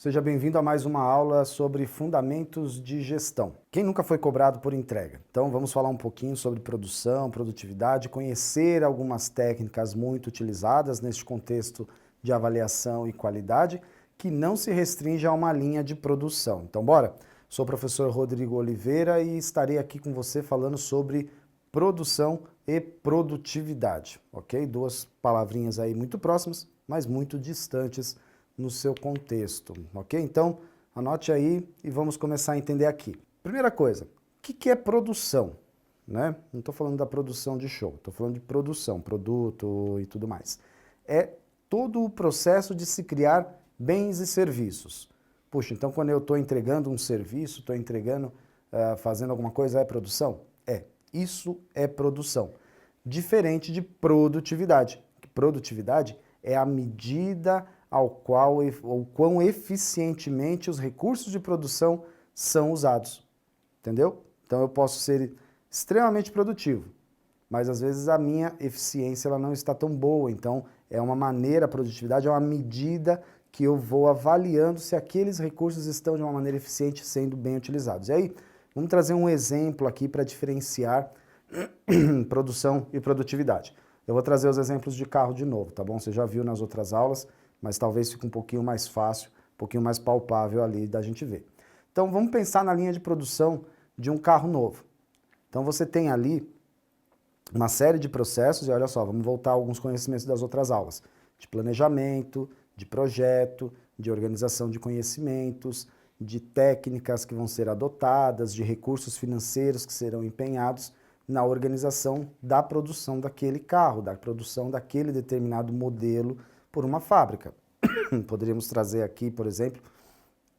Seja bem-vindo a mais uma aula sobre fundamentos de gestão. Quem nunca foi cobrado por entrega? Então vamos falar um pouquinho sobre produção, produtividade, conhecer algumas técnicas muito utilizadas neste contexto de avaliação e qualidade, que não se restringe a uma linha de produção. Então bora! Sou o professor Rodrigo Oliveira e estarei aqui com você falando sobre produção e produtividade, ok? Duas palavrinhas aí muito próximas, mas muito distantes no seu contexto, ok? Então, anote aí e vamos começar a entender aqui. Primeira coisa, o que é produção? Né? Não estou falando da produção de show, estou falando de produção, produto e tudo mais. É todo o processo de se criar bens e serviços. Puxa, então quando eu estou entregando um serviço, estou entregando, fazendo alguma coisa, é produção? É, isso é produção. Diferente de produtividade. Produtividade é a medida ao quão eficientemente os recursos de produção são usados, entendeu? Então eu posso ser extremamente produtivo, mas às vezes a minha eficiência ela não está tão boa, então é uma maneira, a produtividade é uma medida que eu vou avaliando se aqueles recursos estão de uma maneira eficiente sendo bem utilizados. E aí, vamos trazer um exemplo aqui para diferenciar produção e produtividade. Eu vou trazer os exemplos de carro de novo, tá bom? Você já viu nas outras aulas, mas talvez fique um pouquinho mais fácil, um pouquinho mais palpável ali da gente ver. Então vamos pensar na linha de produção de um carro novo. Então você tem ali uma série de processos, e olha só, vamos voltar a alguns conhecimentos das outras aulas, de planejamento, de projeto, de organização de conhecimentos, de técnicas que vão ser adotadas, de recursos financeiros que serão empenhados na organização da produção daquele carro, da produção daquele determinado modelo por uma fábrica. Poderíamos trazer aqui, por exemplo,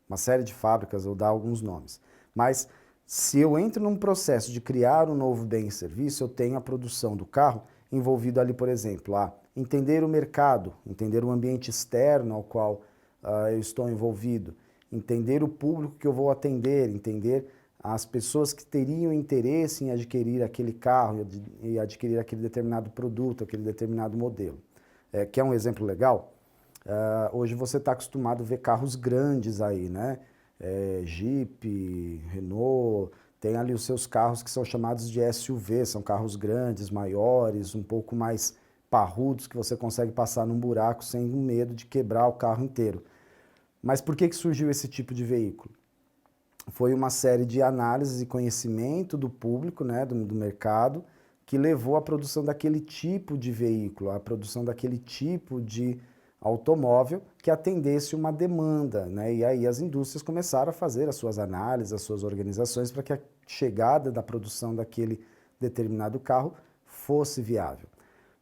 uma série de fábricas ou dar alguns nomes. Mas se eu entro num processo de criar um novo bem e serviço, eu tenho a produção do carro envolvido ali, por exemplo, a entender o mercado, entender o ambiente externo ao qual eu estou envolvido, entender o público que eu vou atender, entender as pessoas que teriam interesse em adquirir aquele carro e adquirir aquele determinado produto, aquele determinado modelo. Quer um exemplo legal? Hoje você está acostumado a ver carros grandes aí, né? Jeep, Renault, tem ali os seus carros que são chamados de SUV, são carros grandes, maiores, um pouco mais parrudos, que você consegue passar num buraco sem medo de quebrar o carro inteiro. Mas por que surgiu esse tipo de veículo? Foi uma série de análises e conhecimento do público, né, do mercado, que levou à produção daquele tipo de veículo, à produção daquele tipo de automóvel que atendesse uma demanda, né? E aí as indústrias começaram a fazer as suas análises, as suas organizações para que a chegada da produção daquele determinado carro fosse viável.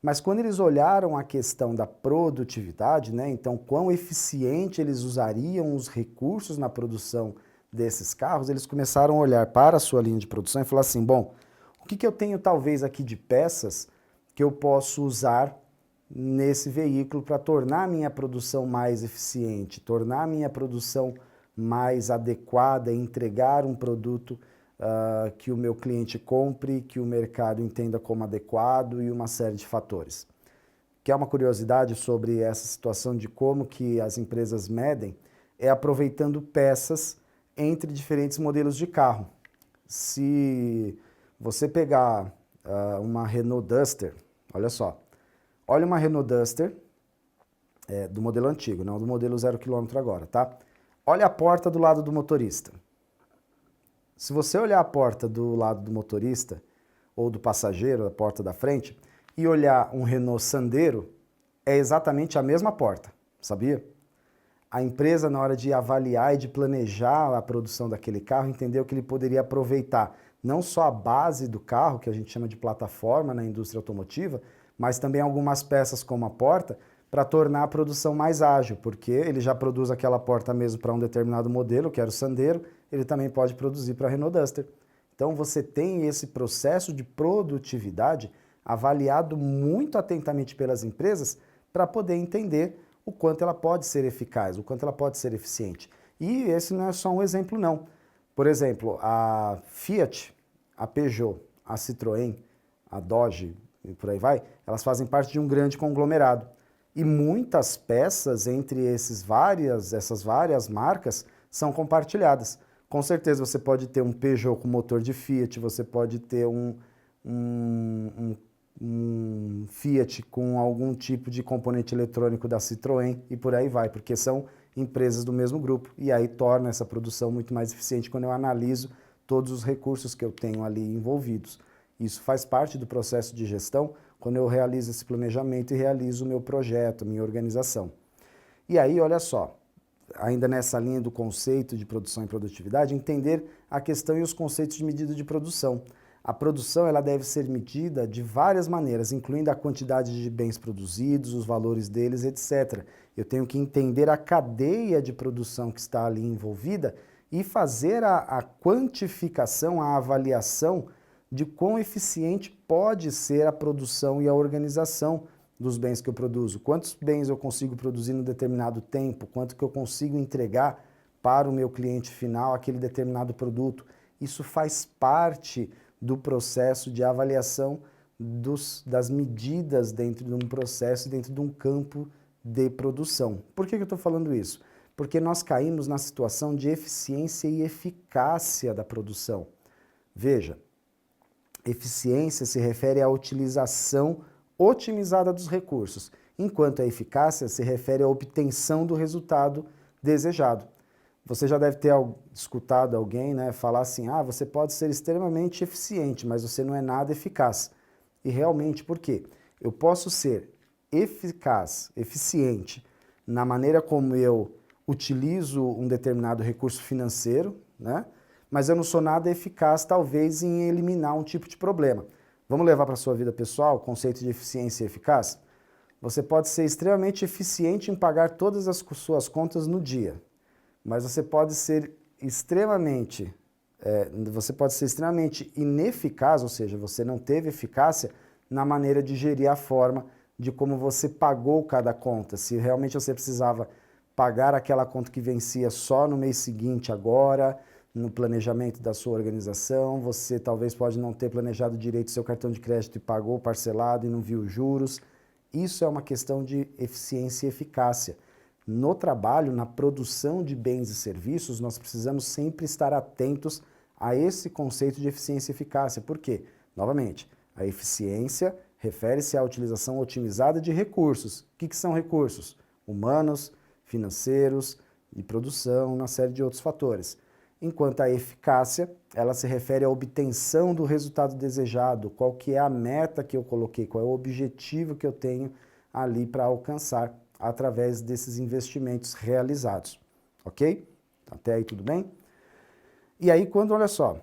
Mas quando eles olharam a questão da produtividade, né? Então quão eficiente eles usariam os recursos na produção desses carros, eles começaram a olhar para a sua linha de produção e falar assim, bom, o que eu tenho talvez aqui de peças que eu posso usar nesse veículo para tornar a minha produção mais eficiente, tornar a minha produção mais adequada, entregar um produto que o meu cliente compre, que o mercado entenda como adequado e uma série de fatores. Quer uma curiosidade sobre essa situação de como que as empresas medem? É aproveitando peças entre diferentes modelos de carro. Se você pegar uma Renault Duster, olha só, olha uma Renault Duster do modelo antigo, não do modelo 0 km agora, tá? Olha a porta do lado do motorista. Se você olhar a porta do lado do motorista ou do passageiro, a porta da frente, e olhar um Renault Sandero, é exatamente a mesma porta, sabia? A empresa, na hora de avaliar e de planejar a produção daquele carro, entendeu que ele poderia aproveitar não só a base do carro, que a gente chama de plataforma na indústria automotiva, mas também algumas peças como a porta, para tornar a produção mais ágil, porque ele já produz aquela porta mesmo para um determinado modelo, que era o Sandero, ele também pode produzir para a Renault Duster. Então você tem esse processo de produtividade avaliado muito atentamente pelas empresas para poder entender o quanto ela pode ser eficaz, o quanto ela pode ser eficiente. E esse não é só um exemplo, não. Por exemplo, a Fiat, a Peugeot, a Citroën, a Dodge e por aí vai, elas fazem parte de um grande conglomerado. E muitas peças entre essas várias marcas são compartilhadas. Com certeza você pode ter um Peugeot com motor de Fiat, você pode ter um Fiat com algum tipo de componente eletrônico da Citroën e por aí vai, porque são empresas do mesmo grupo e aí torna essa produção muito mais eficiente quando eu analiso todos os recursos que eu tenho ali envolvidos. Isso faz parte do processo de gestão quando eu realizo esse planejamento e realizo o meu projeto, minha organização. E aí, olha só, ainda nessa linha do conceito de produção e produtividade, entender a questão e os conceitos de medida de produção. A produção ela deve ser medida de várias maneiras, incluindo a quantidade de bens produzidos, os valores deles, etc. Eu tenho que entender a cadeia de produção que está ali envolvida e fazer a quantificação, a avaliação de quão eficiente pode ser a produção e a organização dos bens que eu produzo. Quantos bens eu consigo produzir em determinado tempo, quanto que eu consigo entregar para o meu cliente final aquele determinado produto. Isso faz parte do processo de avaliação das medidas dentro de um processo, dentro de um campo de produção. Por que eu estou falando isso? Porque nós caímos na situação de eficiência e eficácia da produção. Veja, eficiência se refere à utilização otimizada dos recursos, enquanto a eficácia se refere à obtenção do resultado desejado. Você já deve ter escutado alguém, né, falar assim, você pode ser extremamente eficiente, mas você não é nada eficaz. E realmente, por quê? Eu posso ser eficaz, eficiente, na maneira como eu utilizo um determinado recurso financeiro, né? Mas eu não sou nada eficaz, talvez, em eliminar um tipo de problema. Vamos levar para a sua vida pessoal o conceito de eficiência e eficaz? Você pode ser extremamente eficiente em pagar todas as suas contas no dia, mas você pode ser extremamente ineficaz, ou seja, você não teve eficácia na maneira de gerir a forma de como você pagou cada conta. Se realmente você precisava pagar aquela conta que vencia só no mês seguinte agora, no planejamento da sua organização, você talvez pode não ter planejado direito seu cartão de crédito e pagou parcelado e não viu juros. Isso é uma questão de eficiência e eficácia. No trabalho, na produção de bens e serviços, nós precisamos sempre estar atentos a esse conceito de eficiência e eficácia. Por quê? Novamente, a eficiência refere-se à utilização otimizada de recursos. O que são recursos? Humanos, financeiros, de produção, uma série de outros fatores. Enquanto a eficácia, ela se refere à obtenção do resultado desejado, qual que é a meta que eu coloquei, qual é o objetivo que eu tenho ali para alcançar através desses investimentos realizados, ok? Até aí tudo bem? E aí olha só,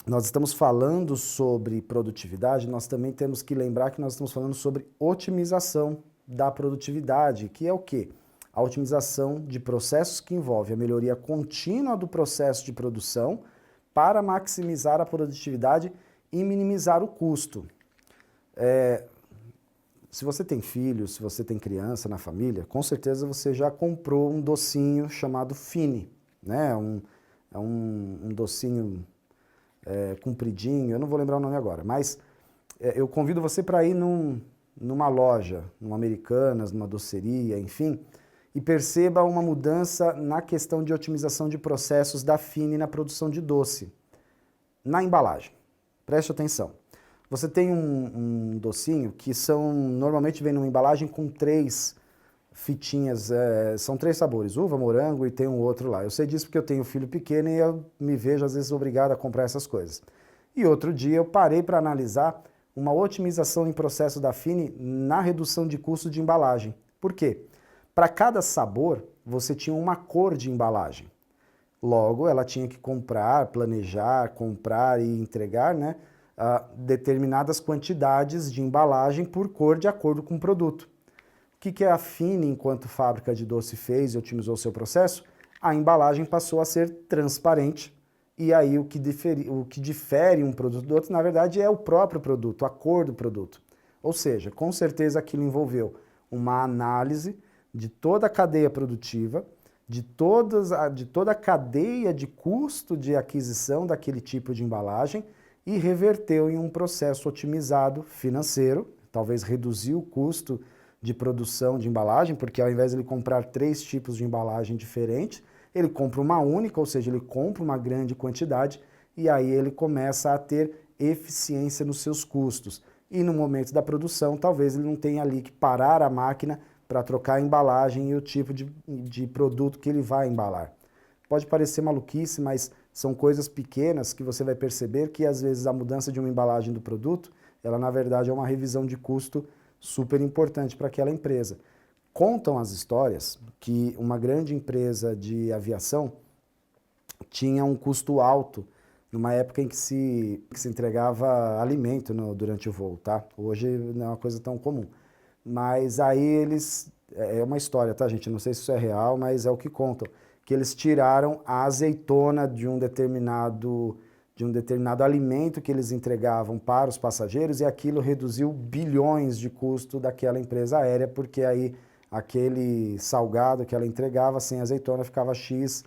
nós estamos falando sobre produtividade, nós também temos que lembrar que nós estamos falando sobre otimização da produtividade, que é o quê? A otimização de processos que envolve a melhoria contínua do processo de produção para maximizar a produtividade e minimizar o custo. Se você tem filhos, se você tem criança na família, com certeza você já comprou um docinho chamado Fini, né? É um docinho compridinho, eu não vou lembrar o nome agora, mas eu convido você para ir numa loja, numa Americanas, numa doceria, enfim, e perceba uma mudança na questão de otimização de processos da Fini na produção de doce, na embalagem. Preste atenção. Você tem um docinho que normalmente vem numa embalagem com 3 fitinhas, são 3 sabores, uva, morango e tem um outro lá. Eu sei disso porque eu tenho filho pequeno e eu me vejo às vezes obrigado a comprar essas coisas. E outro dia eu parei para analisar uma otimização em processo da Fini na redução de custo de embalagem. Por quê? Para cada sabor, você tinha uma cor de embalagem. Logo, ela tinha que planejar, comprar e entregar, né, determinadas quantidades de embalagem por cor de acordo com o produto. O que a Fini, enquanto fábrica de doce, fez e otimizou seu processo? A embalagem passou a ser transparente e aí o que difere um produto do outro, na verdade, é o próprio produto, a cor do produto. Ou seja, com certeza aquilo envolveu uma análise de toda a cadeia produtiva, de toda a cadeia de custo de aquisição daquele tipo de embalagem e reverteu em um processo otimizado financeiro, talvez reduziu o custo de produção de embalagem, porque ao invés de ele comprar 3 tipos de embalagem diferentes, ele compra uma única, ou seja, ele compra uma grande quantidade e aí ele começa a ter eficiência nos seus custos. E no momento da produção, talvez ele não tenha ali que parar a máquina para trocar a embalagem e o tipo de produto que ele vai embalar. Pode parecer maluquice, mas são coisas pequenas que você vai perceber que às vezes a mudança de uma embalagem do produto, ela na verdade é uma revisão de custo super importante para aquela empresa. Contam as histórias que uma grande empresa de aviação tinha um custo alto numa época em que se entregava alimento durante o voo, tá? Hoje não é uma coisa tão comum. Mas aí eles... É uma história, tá, gente? Não sei se isso é real, mas é o que contam. Que eles tiraram a azeitona de um determinado alimento que eles entregavam para os passageiros e aquilo reduziu bilhões de custo daquela empresa aérea, porque aí aquele salgado que ela entregava sem azeitona ficava X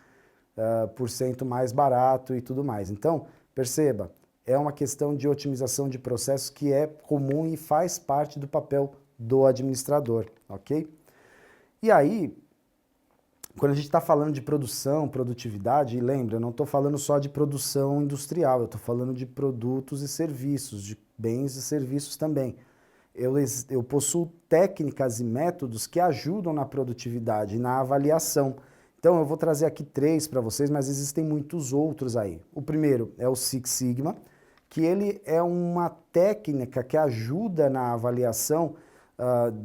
por cento mais barato e tudo mais. Então, perceba, é uma questão de otimização de processos que é comum e faz parte do papel do administrador, ok? E aí, quando a gente está falando de produção, produtividade, e lembra, eu não estou falando só de produção industrial, eu estou falando de produtos e serviços, de bens e serviços também. Eu possuo técnicas e métodos que ajudam na produtividade e na avaliação. Então eu vou trazer aqui 3 para vocês, mas existem muitos outros aí. O primeiro é o Six Sigma, que ele é uma técnica que ajuda na avaliação,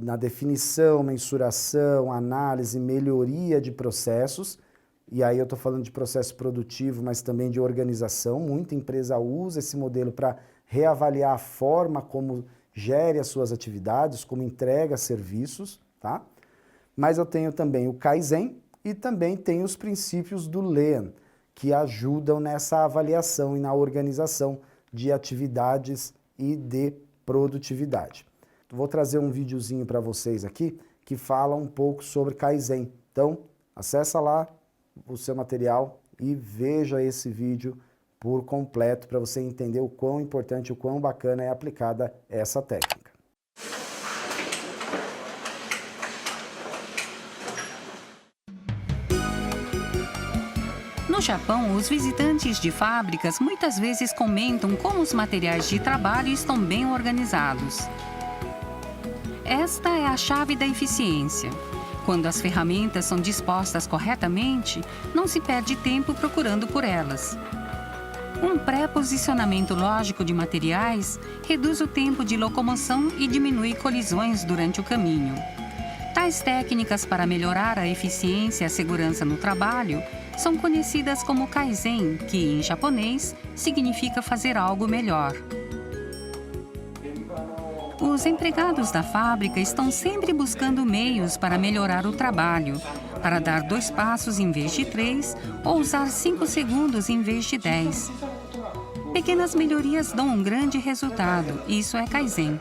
na definição, mensuração, análise, melhoria de processos. E aí eu estou falando de processo produtivo, mas também de organização. Muita empresa usa esse modelo para reavaliar a forma como gere as suas atividades, como entrega serviços, tá? Mas eu tenho também o Kaizen e também tenho os princípios do Lean, que ajudam nessa avaliação e na organização de atividades e de produtividade. Vou trazer um videozinho para vocês aqui que fala um pouco sobre Kaizen. Então, acessa lá o seu material e veja esse vídeo por completo para você entender o quão importante, o quão bacana é aplicada essa técnica. No Japão, os visitantes de fábricas muitas vezes comentam como os materiais de trabalho estão bem organizados. Esta é a chave da eficiência. Quando as ferramentas são dispostas corretamente, não se perde tempo procurando por elas. Um pré-posicionamento lógico de materiais reduz o tempo de locomoção e diminui colisões durante o caminho. Tais técnicas para melhorar a eficiência e a segurança no trabalho são conhecidas como Kaizen, que, em japonês, significa fazer algo melhor. Os empregados da fábrica estão sempre buscando meios para melhorar o trabalho, para dar 2 passos em vez de 3 ou usar 5 segundos em vez de 10. Pequenas melhorias dão um grande resultado, isso é Kaizen.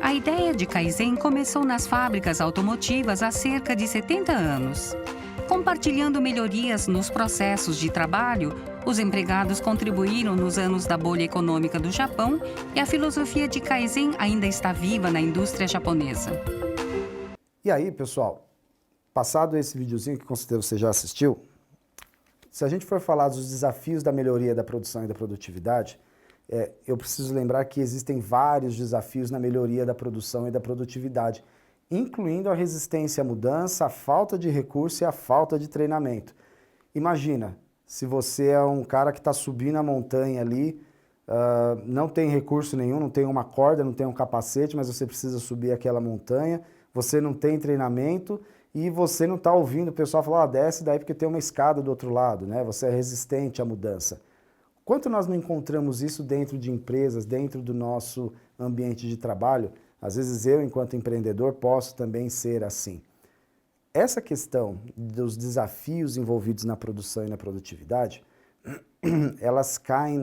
A ideia de Kaizen começou nas fábricas automotivas há cerca de 70 anos. Compartilhando melhorias nos processos de trabalho, os empregados contribuíram nos anos da bolha econômica do Japão e a filosofia de Kaizen ainda está viva na indústria japonesa. E aí, pessoal, passado esse videozinho que com certeza você já assistiu, se a gente for falar dos desafios da melhoria da produção e da produtividade, eu preciso lembrar que existem vários desafios na melhoria da produção e da produtividade, incluindo a resistência à mudança, a falta de recurso e a falta de treinamento. Imagina, se você é um cara que está subindo a montanha ali, não tem recurso nenhum, não tem uma corda, não tem um capacete, mas você precisa subir aquela montanha, você não tem treinamento e você não está ouvindo o pessoal falar, desce daí porque tem uma escada do outro lado, né? Você é resistente à mudança. Quanto nós não encontramos isso dentro de empresas, dentro do nosso ambiente de trabalho? Às vezes eu, enquanto empreendedor, posso também ser assim. Essa questão dos desafios envolvidos na produção e na produtividade, elas caem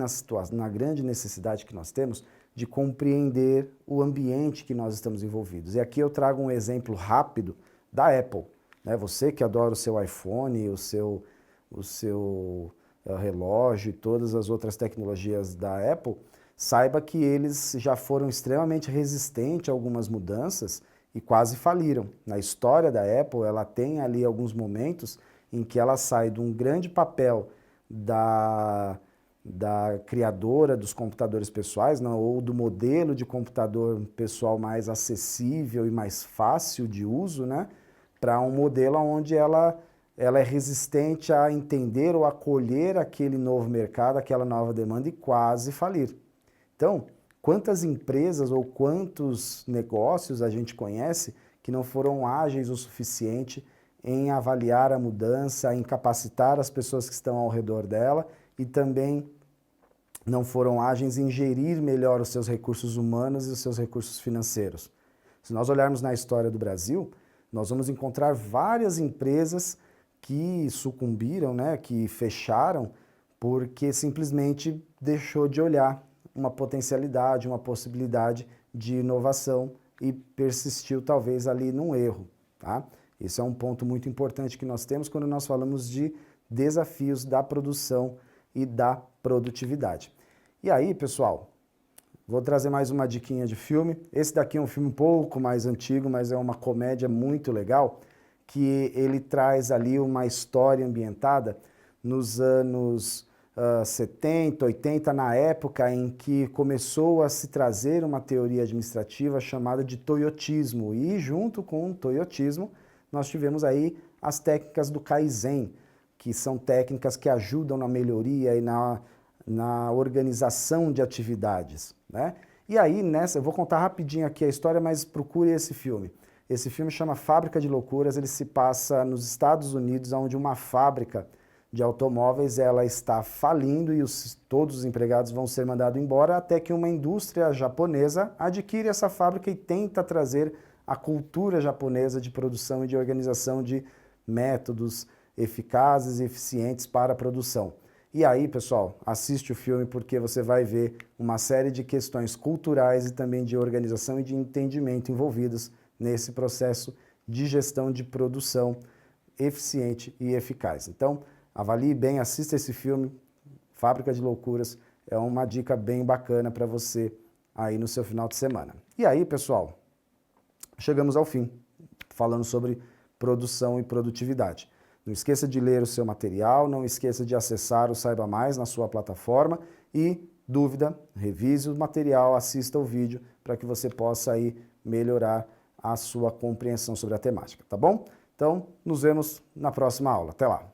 na grande necessidade que nós temos de compreender o ambiente que nós estamos envolvidos. E aqui eu trago um exemplo rápido da Apple, né? Você que adora o seu iPhone, o seu relógio e todas as outras tecnologias da Apple, saiba que eles já foram extremamente resistentes a algumas mudanças e quase faliram. Na história da Apple, ela tem ali alguns momentos em que ela sai de um grande papel da criadora dos computadores pessoais, não, ou do modelo de computador pessoal mais acessível e mais fácil de uso, né, para um modelo onde ela é resistente a entender ou acolher aquele novo mercado, aquela nova demanda e quase falir. Então, quantas empresas ou quantos negócios a gente conhece que não foram ágeis o suficiente em avaliar a mudança, em capacitar as pessoas que estão ao redor dela e também não foram ágeis em gerir melhor os seus recursos humanos e os seus recursos financeiros. Se nós olharmos na história do Brasil, nós vamos encontrar várias empresas que sucumbiram, né, que fecharam, porque simplesmente deixou de olhar uma potencialidade, uma possibilidade de inovação e persistiu talvez ali num erro, tá? Esse é um ponto muito importante que nós temos quando nós falamos de desafios da produção e da produtividade. E aí, pessoal, vou trazer mais uma diquinha de filme. Esse daqui é um filme um pouco mais antigo, mas é uma comédia muito legal, que ele traz ali uma história ambientada nos anos 70, 80, na época em que começou a se trazer uma teoria administrativa chamada de toyotismo. E junto com o toyotismo, nós tivemos aí as técnicas do Kaizen, que são técnicas que ajudam na melhoria e na organização de atividades, né? E aí, eu vou contar rapidinho aqui a história, mas procure esse filme. Esse filme chama Fábrica de Loucuras, ele se passa nos Estados Unidos, onde uma fábrica de automóveis ela está falindo e todos os empregados vão ser mandados embora, até que uma indústria japonesa adquire essa fábrica e tenta trazer a cultura japonesa de produção e de organização de métodos eficazes e eficientes para a produção. E aí, pessoal, assiste o filme porque você vai ver uma série de questões culturais e também de organização e de entendimento envolvidas nesse processo de gestão de produção eficiente e eficaz. Então, avalie bem, assista esse filme, Fábrica de Loucuras, é uma dica bem bacana para você aí no seu final de semana. E aí, pessoal, chegamos ao fim, falando sobre produção e produtividade. Não esqueça de ler o seu material, não esqueça de acessar o Saiba Mais na sua plataforma e, dúvida, revise o material, assista o vídeo para que você possa aí melhorar a sua compreensão sobre a temática, tá bom? Então, nos vemos na próxima aula. Até lá!